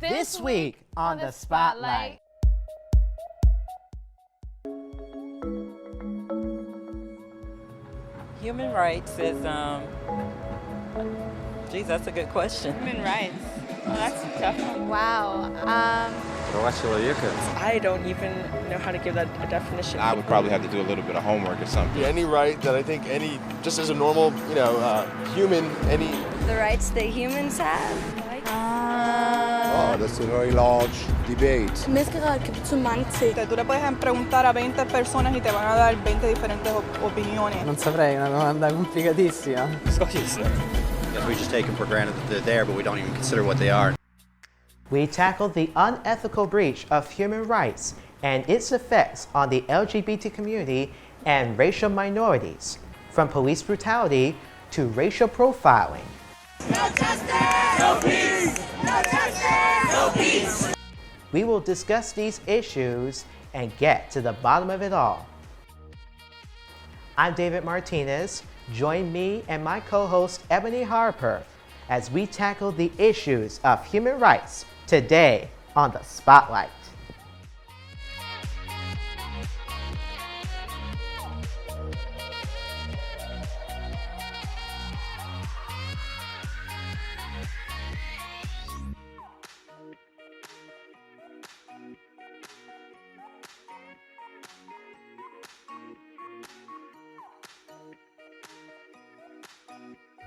This week on the Spotlight. Human rights is, geez, that's a good question. Human rights. Oh, that's a tough one. Wow. I don't even know how to give that a definition. I would probably have to do a little bit of homework or something. Any right that I think just as a normal, human, The rights that humans have? Oh, that's a very large debate. Zu mange ting. Tú le puedes preguntar a 20 personas y te van a dar 20 diferentes opiniones. Non saprei, una domanda complicatissima. We just take them for granted that they're there, but we don't even consider what they are. We tackled the unethical breach of human rights and its effects on the LGBT community and racial minorities, from police brutality to racial profiling. No justice, no peace. No justice, no peace. We will discuss these issues and get to the bottom of it all. I'm David Martinez. Join me and my co-host Ebony Harper as we tackle the issues of human rights today on the Spotlight.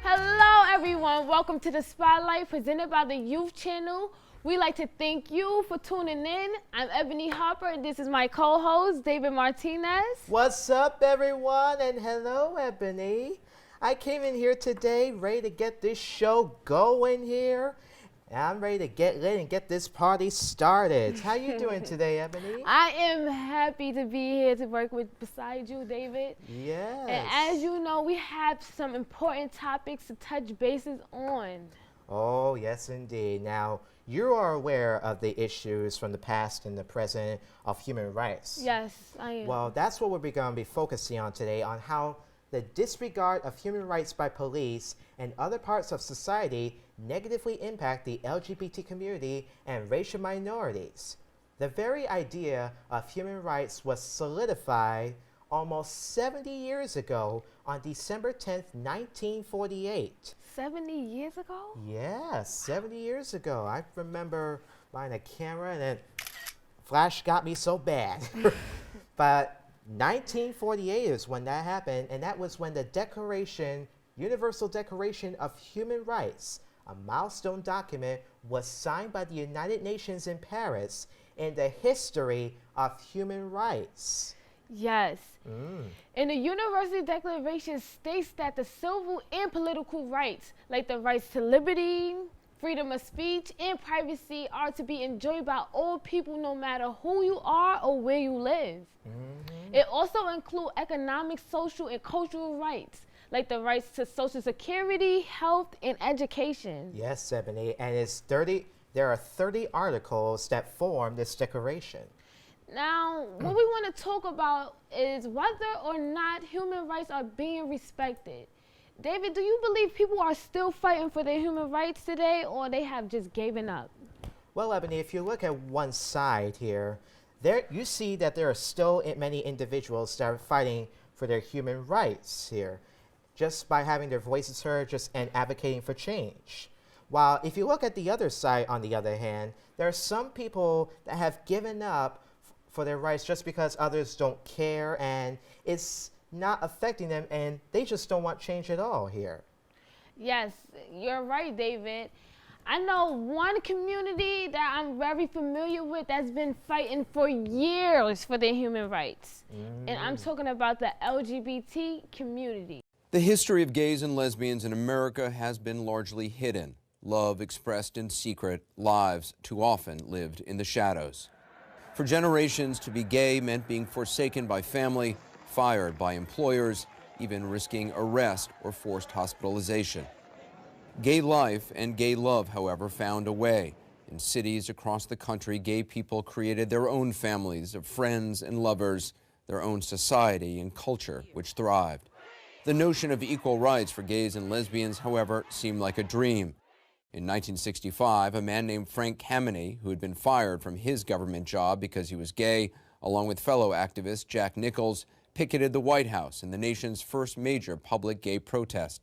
Hello everyone, welcome to the Spotlight presented by the Youth Channel. We'd like to thank you for tuning in. I'm Ebony Harper and this is my co-host, David Martinez. What's up everyone, and hello Ebony. I came in here today ready to get this show going here. And I'm ready to get lit and get this party started. How you doing today, Ebony? I am happy to be here to work beside you, David. Yes. And as you know, we have some important topics to touch bases on. Oh, yes indeed. Now, you are aware of the issues from the past and the present of human rights. Yes, I am. Well, that's what we're going to be focusing on today, on how the disregard of human rights by police and other parts of society negatively impact the LGBT community and racial minorities. The very idea of human rights was solidified almost 70 years ago on December 10th, 1948. 70 years ago? Yeah, 70 years ago. I remember buying a camera and then flash got me so bad. But 1948 is when that happened, and that was when the Universal Declaration of Human Rights, a milestone document, was signed by the United Nations in Paris in the history of human rights. Yes. And the Universal Declaration states that the civil and political rights, like the rights to liberty, freedom of speech, and privacy, are to be enjoyed by all people no matter who you are or where you live. It also includes economic, social, and cultural rights, like the rights to Social Security, health, and education. Yes, Ebony, and there are 30 articles that form this declaration. Now, what we want to talk about is whether or not human rights are being respected. David, do you believe people are still fighting for their human rights today, or they have just given up? Well, Ebony, if you look at one side here, you see that there are still many individuals that are fighting for their human rights here, just by having their voices heard and advocating for change. While if you look at the other side, on the other hand, there are some people that have given up for their rights just because others don't care and it's not affecting them and they just don't want change at all here. Yes, you're right, David. I know one community that I'm very familiar with that's been fighting for years for their human rights. And I'm talking about the LGBT community. The history of gays and lesbians in America has been largely hidden. Love expressed in secret, lives too often lived in the shadows. For generations, to be gay meant being forsaken by family, fired by employers, even risking arrest or forced hospitalization. Gay life and gay love, however, found a way. In cities across the country, gay people created their own families of friends and lovers, their own society and culture, which thrived. The notion of equal rights for gays and lesbians, however, seemed like a dream. In 1965, a man named Frank Kameny, who had been fired from his government job because he was gay, along with fellow activist Jack Nichols, picketed the White House in the nation's first major public gay protest.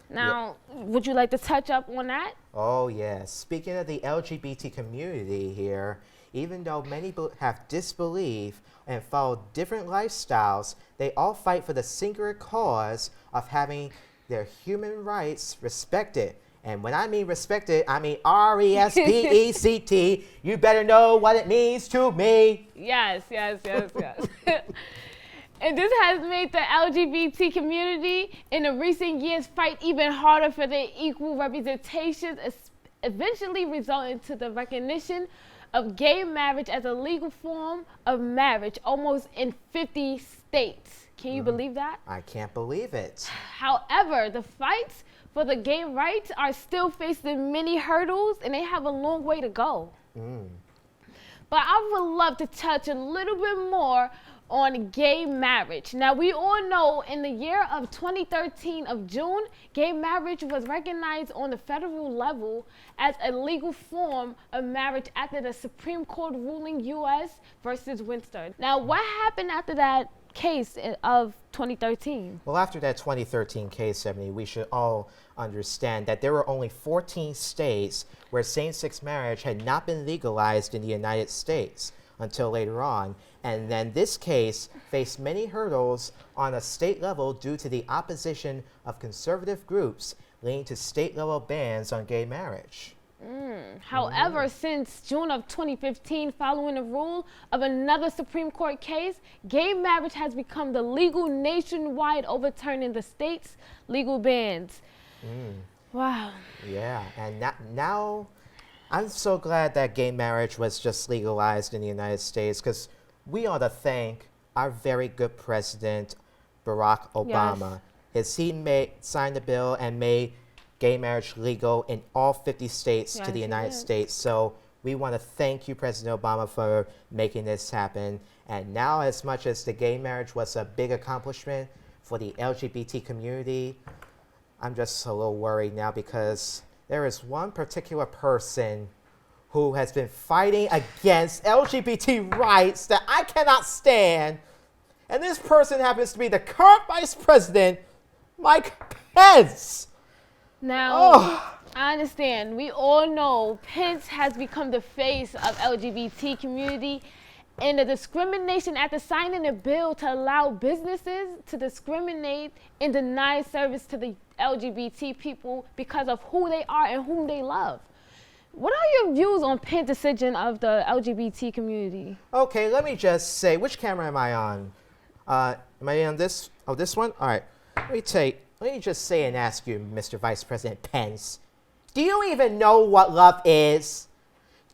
Now, would you like to touch up on that? Oh, yes. Speaking of the LGBT community here, even though many have disbelief and follow different lifestyles, they all fight for the singular cause of having their human rights respected. And when I mean respected, I mean R-E-S-P-E-C-T. You better know what it means to me. Yes. And this has made the LGBT community in the recent years fight even harder for their equal representation, eventually resulting to the recognition of gay marriage as a legal form of marriage almost in 50 states. Can you believe that? I can't believe it. However, the fights for the gay rights are still facing many hurdles, and they have a long way to go. But I would love to touch a little bit more on gay marriage. Now, we all know in the year of 2013 of June, gay marriage was recognized on the federal level as a legal form of marriage after the Supreme Court ruling U.S. versus Windsor. Now, what happened after that case of 2013? Well, after that 2013 case, Ebony, we should all understand that there were only 14 states where same-sex marriage had not been legalized in the United States until later on. And then this case faced many hurdles on a state level due to the opposition of conservative groups, leading to state-level bans on gay marriage. However, since June of 2015, following the rule of another Supreme Court case, gay marriage has become the legal nationwide, overturning the state's legal bans. Wow. Yeah, and now I'm so glad that gay marriage was just legalized in the United States, because we ought to thank our very good president, Barack Obama. He signed the bill and made gay marriage legal in all 50 states to the United States. So we want to thank you, President Obama, for making this happen. And now, as much as the gay marriage was a big accomplishment for the LGBT community, I'm just a little worried now, because there is one particular person who has been fighting against LGBT rights that I cannot stand. And this person happens to be the current Vice President, Mike Pence. Now, I understand. We all know Pence has become the face of LGBT community, and the discrimination after signing a bill to allow businesses to discriminate and deny service to the LGBT people because of who they are and whom they love. What are your views on Pence's decision of the LGBT community? Okay, let me just say, which camera am I on? Am I on this? Oh, this one? All right. Let me just say and ask you, Mr. Vice President Pence, do you even know what love is?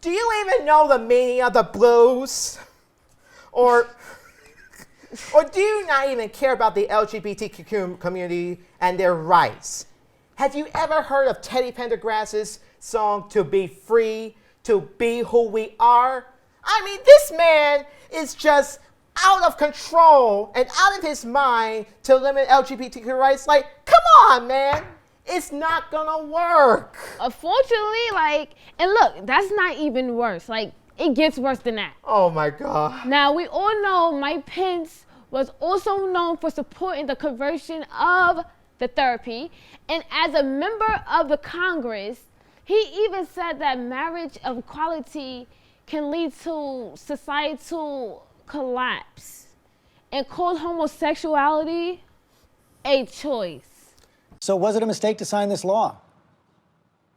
Do you even know the meaning of the blues? Or do you not even care about the LGBTQ community and their rights? Have you ever heard of Teddy Pendergrass's song, "To Be Free, to Be Who We Are"? I mean, this man is just out of control and out of his mind to limit LGBTQ rights. Like, come on, man. It's not gonna work. Unfortunately, and look, that's not even worse. It gets worse than that. Oh my God. Now, we all know Mike Pence was also known for supporting the conversion of the therapy. And as a member of the Congress, he even said that marriage equality can lead to societal collapse, and called homosexuality a choice. So was it a mistake to sign this law?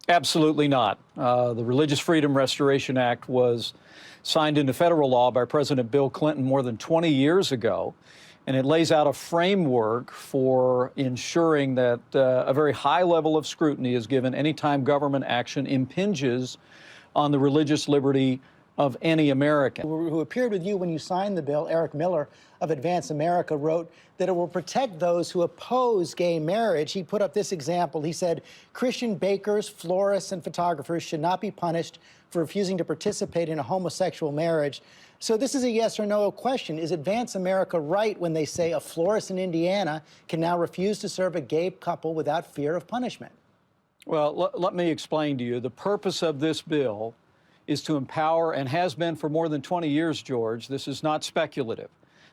Absolutely not. The Religious Freedom Restoration Act was signed into federal law by President Bill Clinton more than 20 years ago, and it lays out a framework for ensuring that a very high level of scrutiny is given anytime government action impinges on the religious liberty of any American. Who appeared with you when you signed the bill, Eric Miller of Advance America, wrote that it will protect those who oppose gay marriage. He put up this example. He said, Christian bakers, florists, and photographers should not be punished for refusing to participate in a homosexual marriage. So this is a yes or no question. Is Advance America right when they say a florist in Indiana can now refuse to serve a gay couple without fear of punishment? Well, let me explain to you. The purpose of this bill is to empower, and has been for more than 20 years, George. This is not speculative.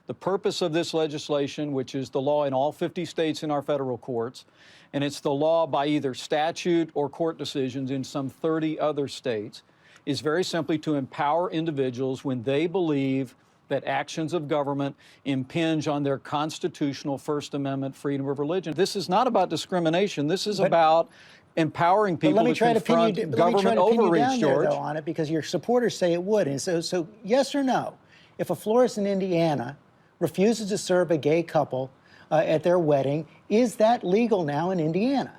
The purpose of this legislation, which is the law in all 50 states in our federal courts, and it's the law by either statute or court decisions in some 30 other states, is very simply to empower individuals when they believe that actions of government impinge on their constitutional First Amendment freedom of religion. This is not about discrimination. This is about empowering people to confront government overreach, George. Though, on it, because your supporters say it would. And so yes or no, if a florist in Indiana refuses to serve a gay couple at their wedding, is that legal now in Indiana?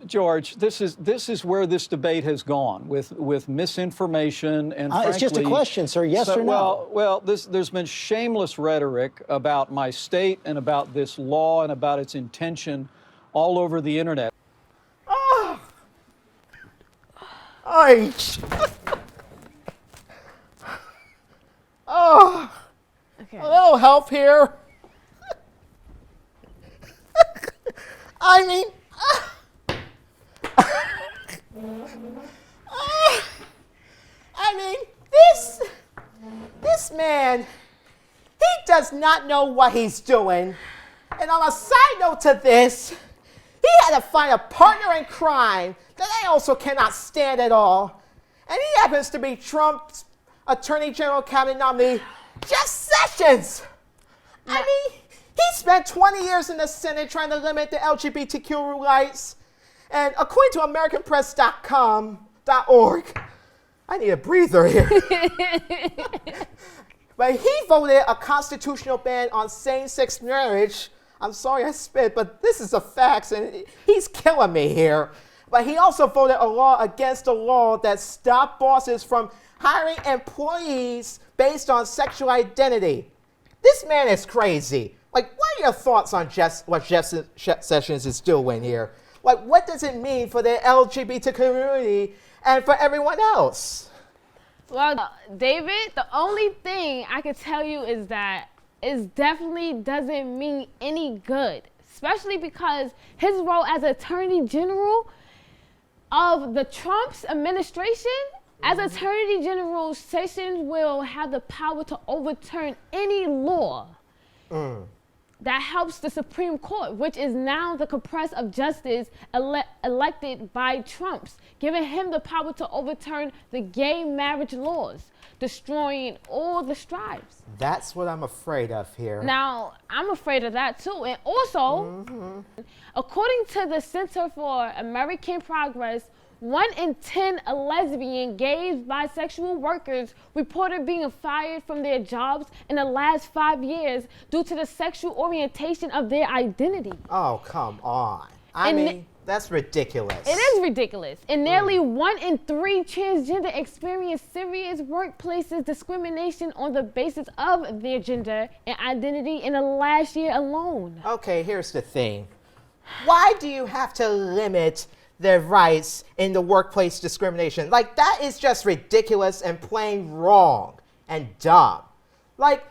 George, this is where this debate has gone with misinformation and frankly, it's just a question, sir. Yes or no? Well, there's been shameless rhetoric about my state and about this law and about its intention all over the internet. Okay. A little help here. I mean, this man, he does not know what he's doing. And on a side note to this, he had to find a partner in crime that I also cannot stand at all. And he happens to be Trump's Attorney General cabinet nominee, Jeff Sessions. I mean, he spent 20 years in the Senate trying to limit the LGBTQ rights. And according to AmericanPress.org, I need a breather here. But he voted a constitutional ban on same-sex marriage. I'm sorry I spit, but this is the facts, and he's killing me here. But he also voted a law against a law that stopped bosses from hiring employees based on sexual identity. This man is crazy. Like, what are your thoughts on what Jeff Sessions is doing here? Like, what does it mean for the LGBT community and for everyone else? Well, David, the only thing I can tell you is that it definitely doesn't mean any good, especially because his role as Attorney General of the Trump's administration, as Attorney General, Sessions will have the power to overturn any law that helps the Supreme Court, which is now the compress of justice elected by Trump, giving him the power to overturn the gay marriage laws, destroying all the strives. That's what I'm afraid of here. Now, I'm afraid of that too. And also, according to the Center for American Progress, 1 in 10 lesbian, gays, bisexual workers reported being fired from their jobs in the last 5 years due to the sexual orientation of their identity. Oh, come on. I mean, that's ridiculous. It is ridiculous. And nearly 1 in 3 transgender experience serious workplaces discrimination on the basis of their gender and identity in the last year alone. Okay, here's the thing. Why do you have to limit their rights in the workplace discrimination? Like, that is just ridiculous and plain wrong and dumb. Like,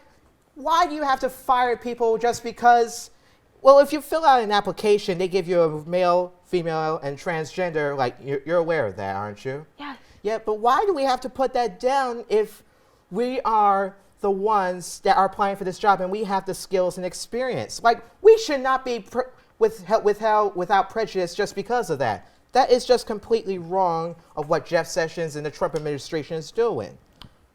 why do you have to fire people just because, well, if you fill out an application, they give you a male, female, and transgender, like, you're aware of that, aren't you? Yeah. Yeah, but why do we have to put that down if we are the ones that are applying for this job and we have the skills and experience? Like, we should not be without prejudice just because of that. That is just completely wrong of what Jeff Sessions and the Trump administration is doing.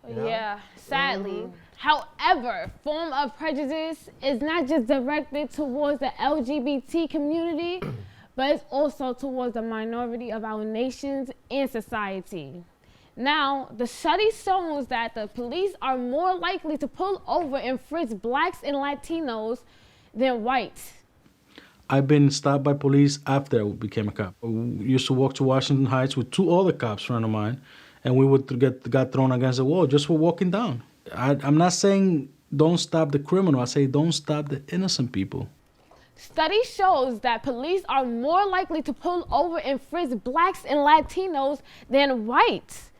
You know? Yeah, sadly. However, form of prejudice is not just directed towards the LGBT community, but it's also towards the minority of our nations and society. Now, the study shows that the police are more likely to pull over and frisk blacks and Latinos than whites. I've been stopped by police after I became a cop. We used to walk to Washington Heights with 2 other cops, friends of mine, and we would got thrown against the wall just for walking down. I'm not saying don't stop the criminal. I say don't stop the innocent people. Study shows that police are more likely to pull over and frisk blacks and Latinos than whites.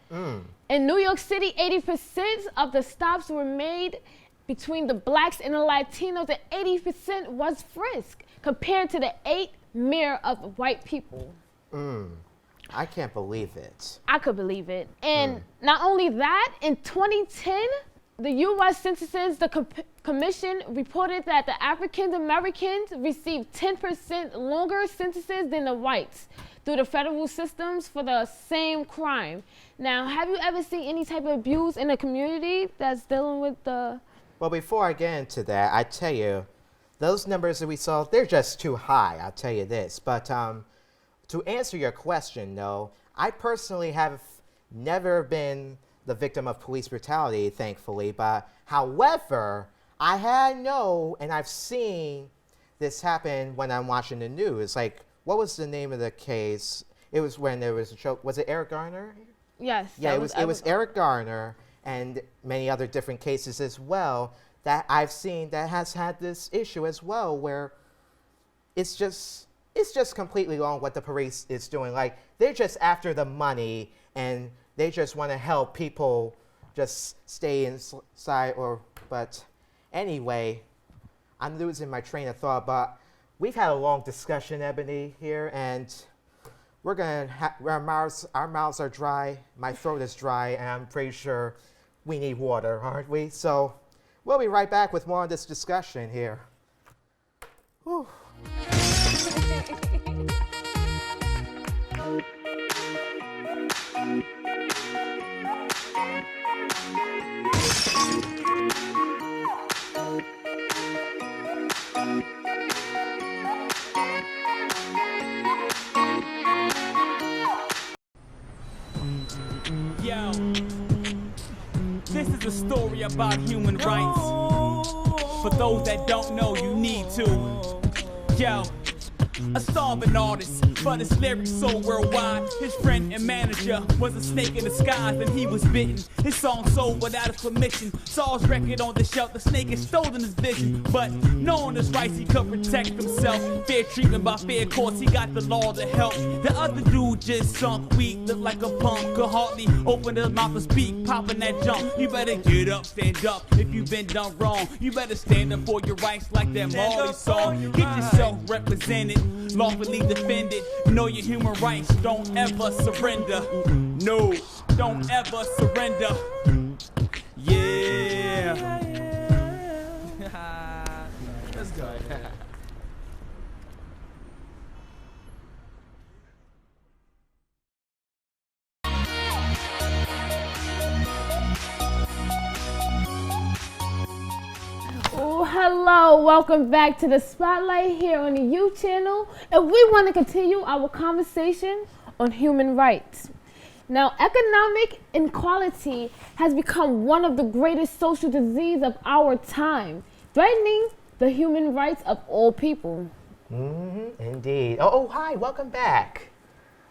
In New York City, 80% of the stops were made between the blacks and the Latinos, and 80% was frisked, compared to the 8 mere of white people. I can't believe it. I could believe it. And not only that, in 2010, the U.S. Census Commission reported that the African Americans received 10% longer sentences than the whites through the federal systems for the same crime. Now, have you ever seen any type of abuse in a community that's dealing with the... Well, before I get into that, I tell you, those numbers that we saw, they're just too high, I'll tell you this. But to answer your question, though, I personally have never been the victim of police brutality, thankfully. But however, I know and I've seen this happen when I'm watching the news. Like, what was the name of the case? It was when there was a choke. Was it Eric Garner? Yes. Yeah, it was Eric Garner and many other different cases as well that I've seen that has had this issue as well, where it's just completely wrong what the police is doing. Like, they're just after the money and they just want to help people just stay inside. But anyway, I'm losing my train of thought. But we've had a long discussion, Ebony, here, and we're gonna our mouths are dry. My throat is dry, and I'm pretty sure we need water, aren't we? So we'll be right back with more of this discussion here. Whew. Yo, this is a story about human rights. For those that don't know, you need to. Yo, a starving artist, but his lyrics so worldwide. His friend and manager was a snake in disguise, and he was bitten. His song sold without his permission. Saw his record on the shelf, the snake had stolen his vision. But knowing his rights, he could protect himself. Fair treatment by fair courts, he got the law to help. The other dude just sunk weak, looked like a punk. Could hardly open his mouth and speak, popping that junk. You better get up, stand up if you've been done wrong. You better stand up for your rights like that Marley song. Get yourself represented, lawfully defended. Know your human rights, don't ever surrender. No, don't ever surrender. Yeah. Let's go. Oh, hello, welcome back to the Spotlight here on the U channel, and we want to continue our conversation on human rights. Now, economic inequality has become one of the greatest social diseases of our time, threatening the human rights of all people. Indeed. Oh, hi, welcome back.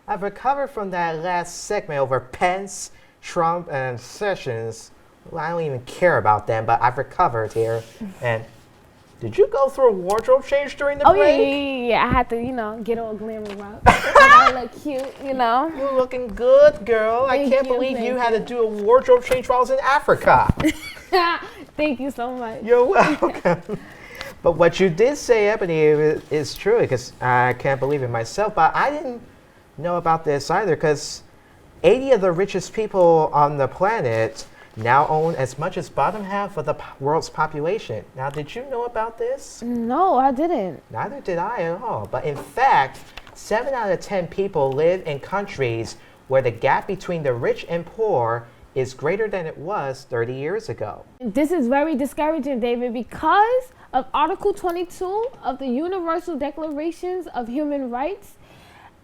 I've recovered from that last segment over Pence, Trump, and Sessions. Well, I don't even care about them, but I've recovered here. And did you go through a wardrobe change during the break? Yeah. I had to, get all glamour up. I look cute, You're looking good, girl. I can't believe you had to do a wardrobe change while I was in Africa. Thank you so much. You're welcome. But what you did say, Ebony, is true, because I can't believe it myself. But I didn't know about this either, because 80 of the richest people on the planet now own as much as bottom half of the world's population. Now, did you know about this? No, I didn't. Neither did I at all. But in fact, 7 out of 10 people live in countries where the gap between the rich and poor is greater than it was 30 years ago. This is very discouraging, David, because of Article 22 of the Universal Declarations of Human Rights.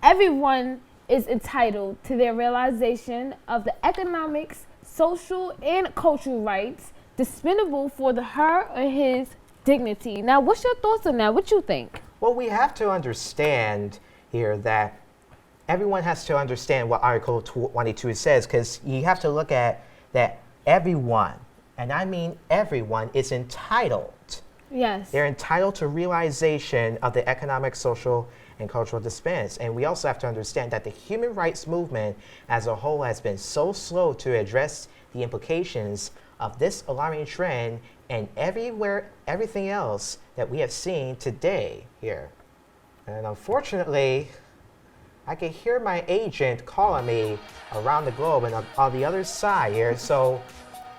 Everyone is entitled to their realization of the economics, social, and cultural rights dispensable for her or his dignity. Now, what's your thoughts on that? What you think? Well, we have to understand here that everyone has to understand what Article 22 says, because you have to look at that everyone, and I mean everyone, is entitled. Yes. They're entitled to realization of the economic, social, and cultural dispense. And we also have to understand that the human rights movement as a whole has been so slow to address the implications of this alarming trend and everything else that we have seen today here. And unfortunately, I can hear my agent calling me around the globe and on the other side here. So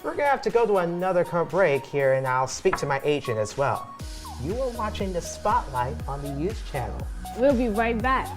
we're gonna have to go to another break here, and I'll speak to my agent as well. You are watching The Spotlight on the Youth Channel. We'll be right back.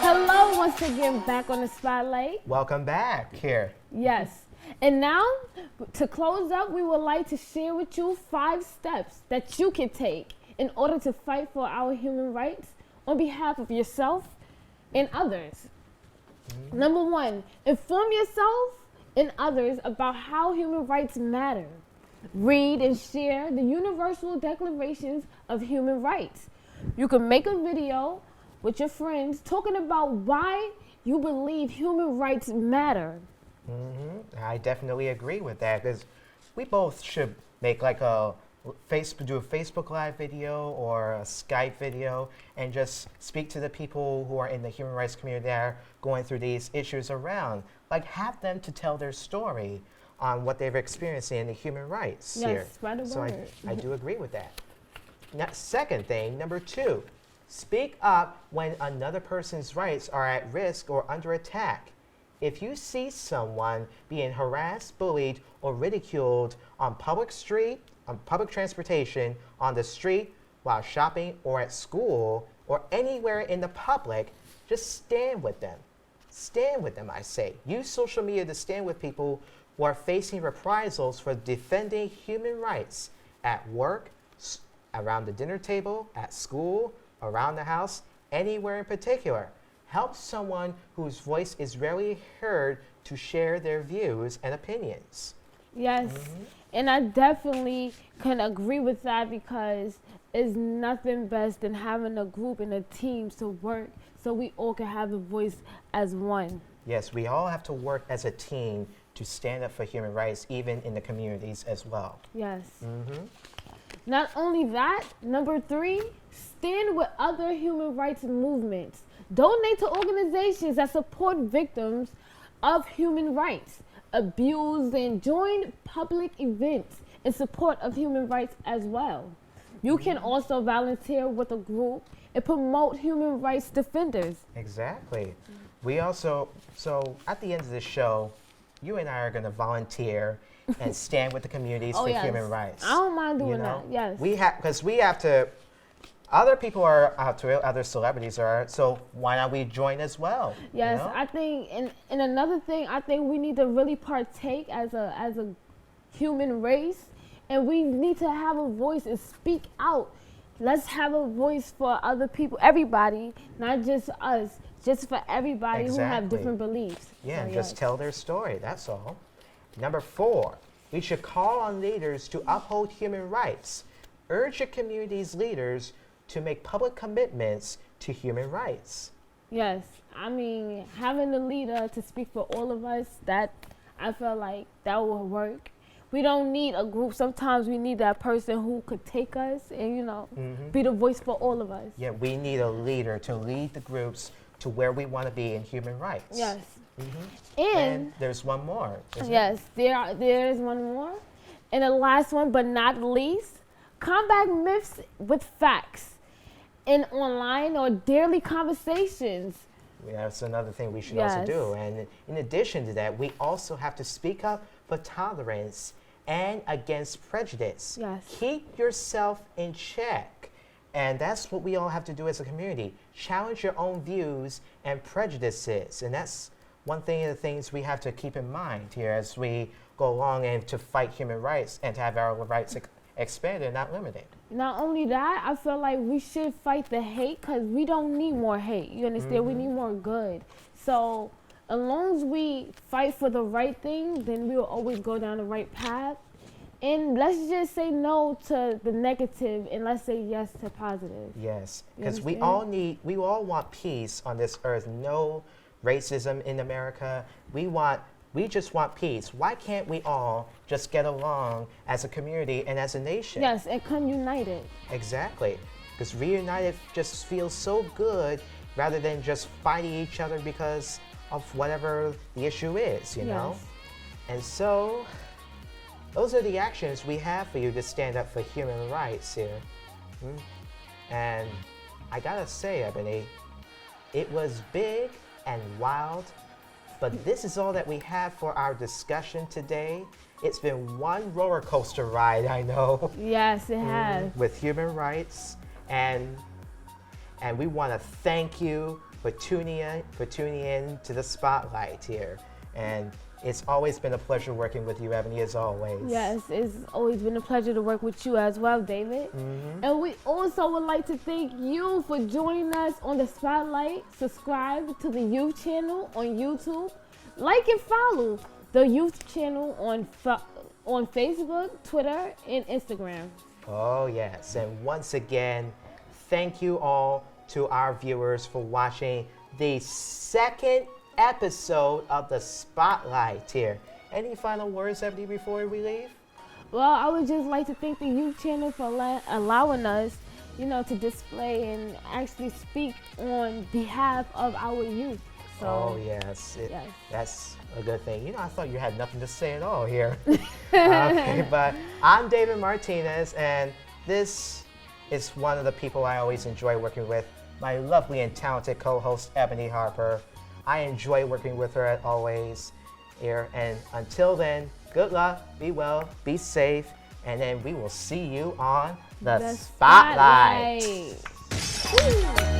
Hello, once again, back on The Spotlight. Welcome back here. Yes. And now, to close up, we would like to share with you 5 steps that you can take in order to fight for our human rights on behalf of yourself and others. Number 1, inform yourself and others about how human rights matter. Read and share the Universal Declarations of Human Rights. You can make a video with your friends talking about why you believe human rights matter. I definitely agree with that, because we both should make like do a Facebook Live video or a Skype video and just speak to the people who are in the human rights community that are going through these issues around. Like, have them to tell their story on what they've experienced in the human rights here. Spread the So word. I do agree with that. Now, second thing, number 2, speak up when another person's rights are at risk or under attack. If you see someone being harassed, bullied, or ridiculed on public transportation, on the street, while shopping, or at school, or anywhere in the public, just stand with them. Stand with them, I say. Use social media to stand with people who are facing reprisals for defending human rights at work, around the dinner table, at school, around the house, anywhere in particular. Help someone whose voice is rarely heard to share their views and opinions. Yes, and I definitely can agree with that, because it's nothing best than having a group and a team to work so we all can have a voice as one. Yes, we all have to work as a team to stand up for human rights, even in the communities as well. Yes. Not only that, number 3, stand with other human rights movements. Donate to organizations that support victims of human rights, abuse, and join public events in support of human rights as well. You can also volunteer with a group and promote human rights defenders. Exactly. We also, so at the end of the show, you and I are going to volunteer and stand with the communities for human rights. I don't mind doing that, yes. Because we have to, other people are out to it, other celebrities are, so why not we join as well? Yes, you know? I think, and another thing, I think we need to really partake as a human race, and we need to have a voice and speak out. Let's have a voice for other people, everybody, not just us, just for everybody who have different beliefs. Yeah, So, and just tell their story, that's all. Number 4, we should call on leaders to uphold human rights. Urge your community's leaders to make public commitments to human rights. Yes, I mean, having a leader to speak for all of us, that I feel like that will work. We don't need a group. Sometimes we need that person who could take us and, you know, be the voice for all of us. Yeah, we need a leader to lead the groups to where we want to be in human rights. Yes. And there's one more. Yes, there is one more. And the last one, but not least, combat myths with facts in online or daily conversations. That's another thing we should also do. And in addition to that, we also have to speak up for tolerance and against prejudice. Yes. Keep yourself in check. And that's what we all have to do as a community. Challenge your own views and prejudices. And that's one thing of the things we have to keep in mind here as we go along and to fight human rights and to have our rights expanded, not limited. Not only that, I feel like we should fight the hate because we don't need more hate. You understand? We need more good. So as long as we fight for the right thing, then we will always go down the right path. And let's just say no to the negative and let's say yes to positive. Yes, because we all want peace on this earth. No racism in America. We just want peace. Why can't we all just get along as a community and as a nation? Yes, and come united. Exactly, because reunited just feels so good rather than just fighting each other because of whatever the issue is, you know? And so, those are the actions we have for you to stand up for human rights here. And I gotta say, Ebony, it was big and wild, but this is all that we have for our discussion today. It's been one roller coaster ride, I know. Yes, it has. With human rights, and we want to thank you for tuning in to the Spotlight here. And it's always been a pleasure working with you, Ebony, as always. Yes, it's always been a pleasure to work with you as well, David. And we also would like to thank you for joining us on the Spotlight. Subscribe to the youth channel on YouTube. Like and follow the youth channel on Facebook, Twitter, and Instagram. Oh, yes. And once again, thank you all to our viewers for watching the second episode of the Spotlight here. Any final words, Ebony, before we leave? Well, I would just like to thank the youth channel for allowing us, to display and actually speak on behalf of our youth. So, oh, yes. That's a good thing. I thought you had nothing to say at all here. But I'm David Martinez, and this is one of the people I always enjoy working with, my lovely and talented co-host, Ebony Harper. I enjoy working with her as always here. And until then, good luck, be well, be safe, and then we will see you on the Spotlight. Woo.